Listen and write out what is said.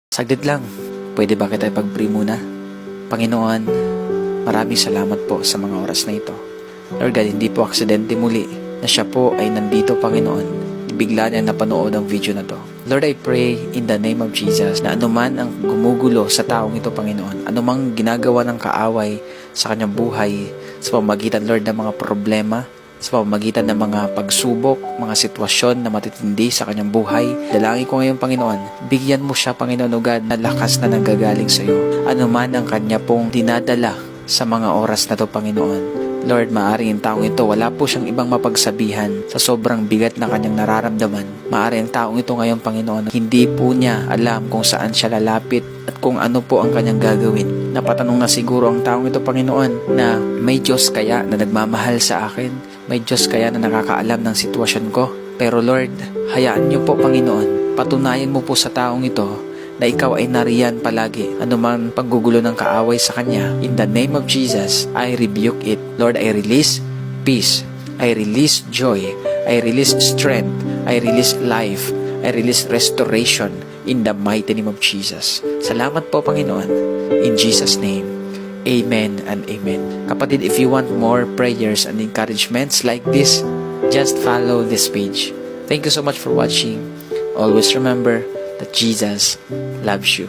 Saglit lang, pwede ba kita ipag-pray muna? Panginoon, maraming salamat po sa mga oras na ito. Lord God, hindi po aksidente muli na siya po ay nandito, Panginoon. Bigla niya napanood ang video na to. Lord, I pray in the name of Jesus na anuman ang gumugulo sa taong ito, Panginoon, anumang ginagawa ng kaaway sa kanyang buhay, sa pamamagitan, Lord, ng mga problema, sa pamamagitan ng mga pagsubok, mga sitwasyon na matitindi sa kanyang buhay. Dalangin ko ngayon, Panginoon, bigyan mo siya, Panginoon, o God, na lakas na nanggagaling sa iyo. Ano man ang kanya pong dinadala sa mga oras na to, Panginoon. Lord, maaaring ang taong ito, wala po siyang ibang mapagsabihan sa sobrang bigat na kanyang nararamdaman. Maaaring ang taong ito ngayon, Panginoon, hindi po niya alam kung saan siya lalapit at kung ano po ang kanyang gagawin. Napatanong na siguro ang taong ito, Panginoon, na may Diyos kaya na nagmamahal sa akin? May Diyos kaya na nakakaalam ng sitwasyon ko? Pero Lord, hayaan niyo po, Panginoon, patunayan mo po sa taong ito na ikaw ay nariyan palagi. Anuman paggugulo ng kaaway sa kanya, in the name of Jesus, I rebuke it. Lord, I release peace. I release joy. I release strength. I release life. I release restoration in the mighty name of Jesus. Salamat po, Panginoon. In Jesus' name. Amen and amen. Kapatid, if you want more prayers and encouragements like this, just follow this page. Thank you so much for watching. Always remember that Jesus loves you.